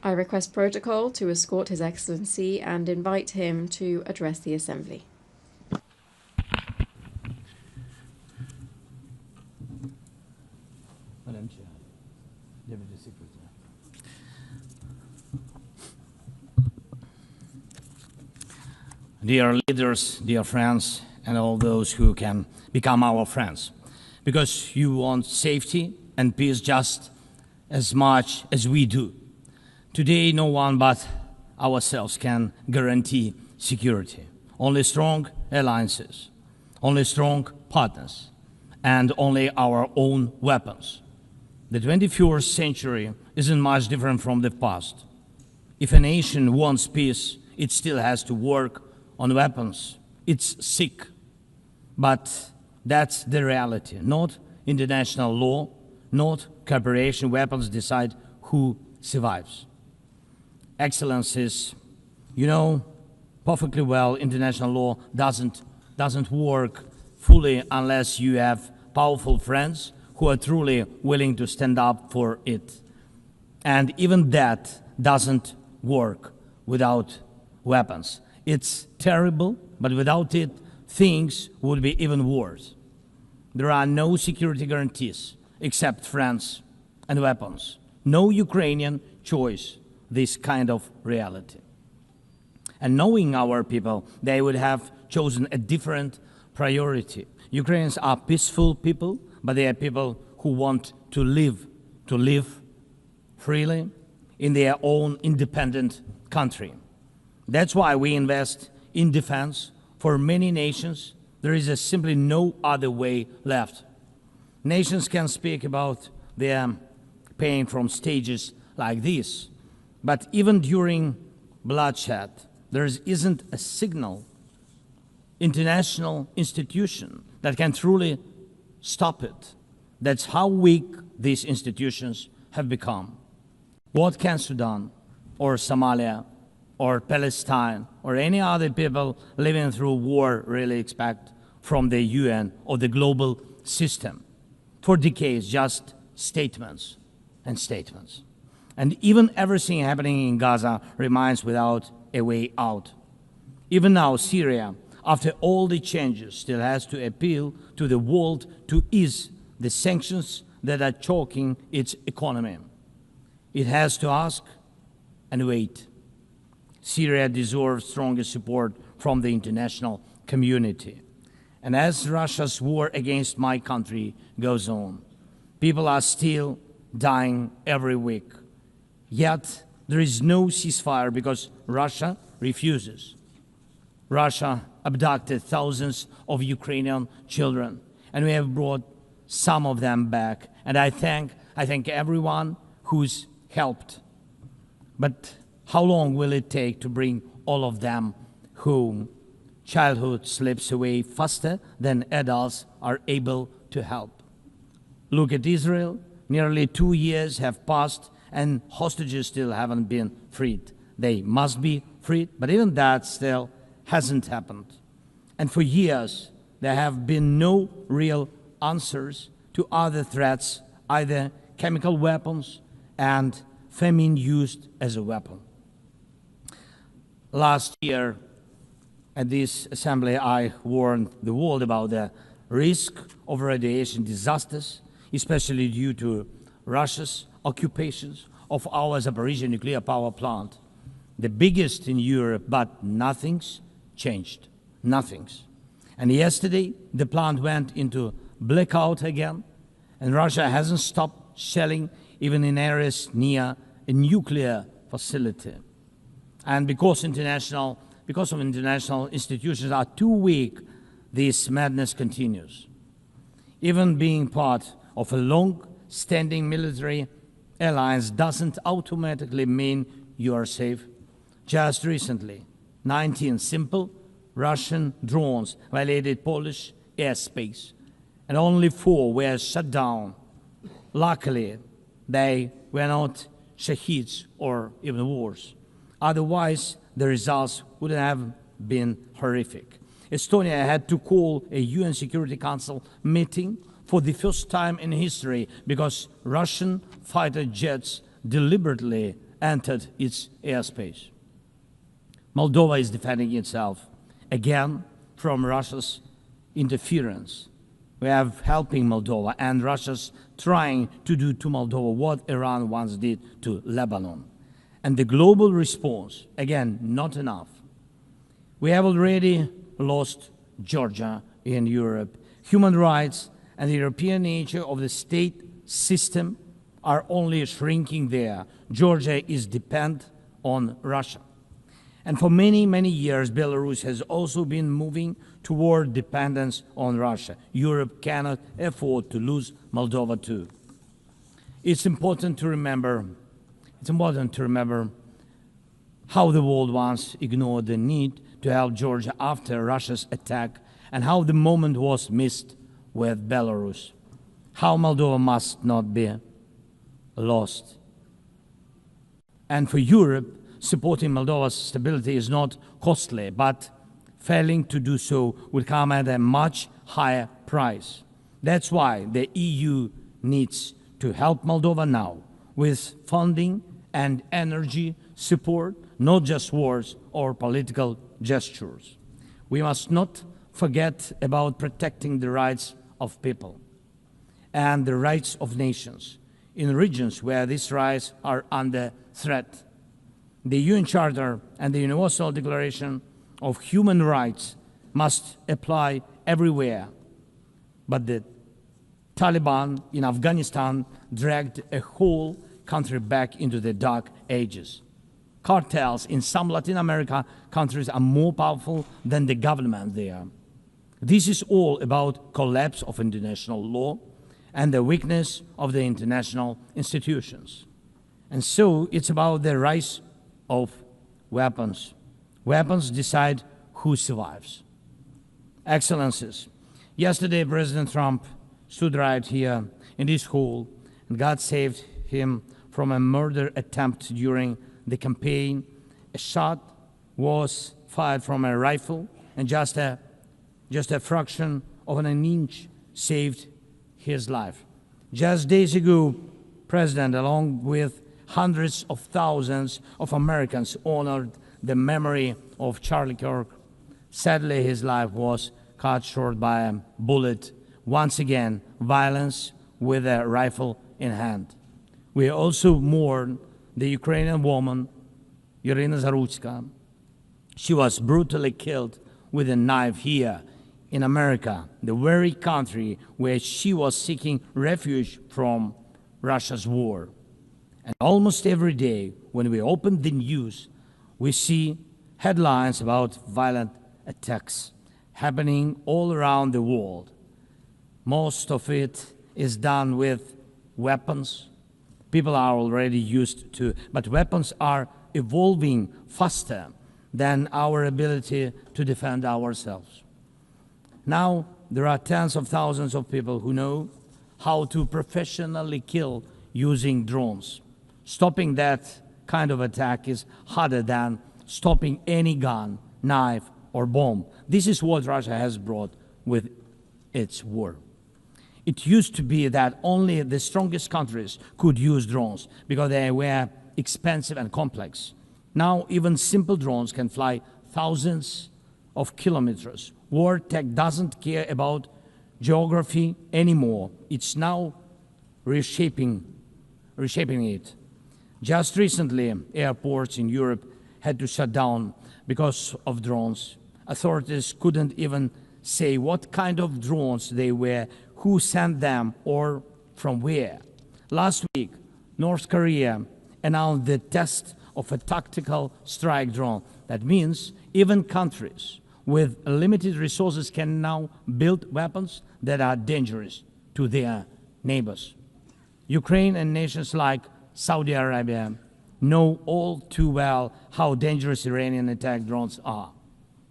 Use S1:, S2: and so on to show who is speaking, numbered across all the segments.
S1: I request protocol to escort His Excellency and invite him to address the Assembly.
S2: Madam Chair, Deputy Secretary. Dear leaders, dear friends, and all those who can become our friends, because you want safety and peace just as much as we do. Today, no one but ourselves can guarantee security. Only strong alliances, only strong partners, and only our own weapons. The 21st century isn't much different from the past. If a nation wants peace, it still has to work on weapons. It's sick. But that's the reality. Not international law, not cooperation. Weapons decide who survives. Excellencies, you know perfectly well international law doesn't work fully unless you have powerful friends who are truly willing to stand up for it. And even that doesn't work without weapons. It's terrible, but without it, things would be even worse. There are no security guarantees except friends and weapons. No Ukrainian choice this kind of reality. And knowing our people, they would have chosen a different priority. Ukrainians are peaceful people, but they are people who want to live freely in their own independent country. That's why we invest in defense. For many nations, there is simply no other way left. Nations can speak about their pain from stages like this, but even during bloodshed, there isn't a single international institution that can truly stop it. That's how weak these institutions have become. What can Sudan or Somalia or Palestine or any other people living through war really expect from the UN or the global system? For decades, just statements and statements. And even everything happening in Gaza remains without a way out. Even now, Syria, after all the changes, still has to appeal to the world to ease the sanctions that are choking its economy. It has to ask and wait. Syria deserves stronger support from the international community. And as Russia's war against my country goes on, people are still dying every week. Yet there is no ceasefire because Russia refuses. Russia abducted thousands of Ukrainian children, and we have brought some of them back. And I thank everyone who's helped. But how long will it take to bring all of them home? Childhood slips away faster than adults are able to help. Look at Israel. Nearly 2 years have passed and hostages still haven't been freed. They must be freed, but even that still hasn't happened. And for years, there have been no real answers to other threats, either chemical weapons and famine used as a weapon. Last year, at this assembly, I warned the world about the risk of radiation disasters, especially due to Russia's occupations of our Zaporizhzhia nuclear power plant, the biggest in Europe, but nothing's changed. Nothing's. And yesterday, the plant went into blackout again, and Russia hasn't stopped shelling even in areas near a nuclear facility. And because of international institutions are too weak, this madness continues. Even being part of a long-standing military alliance doesn't automatically mean you are safe. Just recently, 19 simple Russian drones violated Polish airspace, and only 4 were shut down. Luckily, they were not shaheeds or even worse. Otherwise, the results would have been horrific. Estonia had to call a UN Security Council meeting for the first time in history because Russian fighter jets deliberately entered its airspace. Moldova is defending itself again from Russia's interference. We are helping Moldova, and Russia's trying to do to Moldova what Iran once did to Lebanon. And the global response, again, not enough. We have already lost Georgia in Europe. Human rights and the European nature of the state system are only shrinking there. Georgia is dependent on Russia. And for many, many years, Belarus has also been moving toward dependence on Russia. Europe cannot afford to lose Moldova too. It's important to remember how the world once ignored the need to help Georgia after Russia's attack, and how the moment was missed with Belarus. How Moldova must not be lost. And for Europe, supporting Moldova's stability is not costly, but failing to do so will come at a much higher price. That's why the EU needs to help Moldova now with funding and energy support, not just words or political gestures. We must not forget about protecting the rights of people and the rights of nations in regions where these rights are under threat. The UN Charter and the Universal Declaration of Human Rights must apply everywhere. But the Taliban in Afghanistan dragged a whole country back into the dark ages. Cartels in some Latin America countries are more powerful than the government there. This is all about collapse of international law and the weakness of the international institutions. And so it's about the rise of weapons. Weapons decide who survives. Excellencies, yesterday President Trump stood right here in this hall, and God saved him from a murder attempt during the campaign. A shot was fired from a rifle, and just a fraction of an inch saved his life. Just days ago, President, along with hundreds of thousands of Americans, honored the memory of Charlie Kirk. Sadly, his life was cut short by a bullet. Once again, violence with a rifle in hand. We also mourn the Ukrainian woman, Irina Zarutsky. She was brutally killed with a knife here in America, the very country where she was seeking refuge from Russia's war. And almost every day, when we open the news, we see headlines about violent attacks happening all around the world. Most of it is done with weapons. People are already used to, but weapons are evolving faster than our ability to defend ourselves. Now, there are tens of thousands of people who know how to professionally kill using drones. Stopping that kind of attack is harder than stopping any gun, knife, or bomb. This is what Russia has brought with its war. It used to be that only the strongest countries could use drones because they were expensive and complex. Now, even simple drones can fly thousands of kilometers. War tech doesn't care about geography anymore. It's now reshaping it. Just recently, airports in Europe had to shut down because of drones. Authorities couldn't even say what kind of drones they were, who sent them, or from where. Last week, North Korea announced the test of a tactical strike drone. That means even countries with limited resources can now build weapons that are dangerous to their neighbors. Ukraine and nations like Saudi Arabia know all too well how dangerous Iranian attack drones are.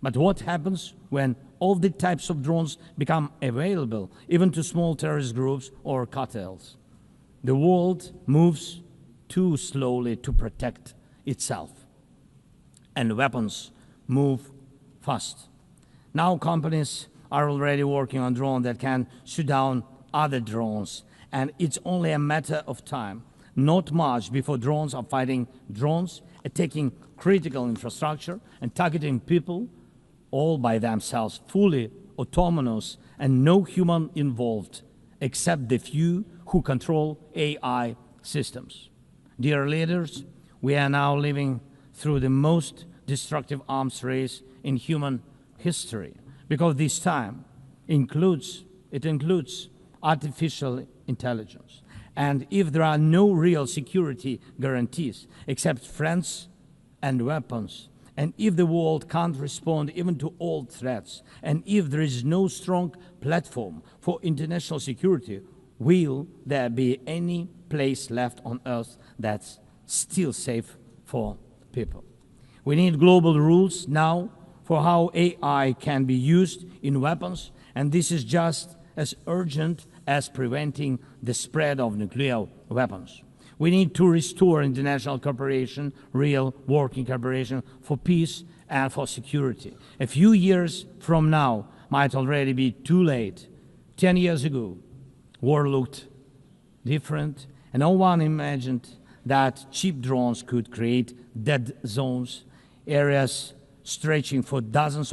S2: But what happens when all the types of drones become available, even to small terrorist groups or cartels? The world moves too slowly to protect itself, and weapons move fast. Now companies are already working on drones that can shoot down other drones, and it's only a matter of time. not much before drones are fighting drones, attacking critical infrastructure, and targeting people all by themselves, fully autonomous and no human involved, except the few who control AI systems. Dear leaders, we are now living through the most destructive arms race in human history, because this time includes artificial intelligence. And if there are no real security guarantees except friends and weapons, and if the world can't respond even to old threats, and if there is no strong platform for international security, will there be any place left on Earth that's still safe for people? We need global rules now for how AI can be used in weapons, and this is just as urgent as preventing the spread of nuclear weapons. We need to restore international cooperation, real working cooperation for peace and for security. A few years from now might already be too late. 10 years ago, war looked different, and no one imagined that cheap drones could create dead zones, areas stretching for dozens of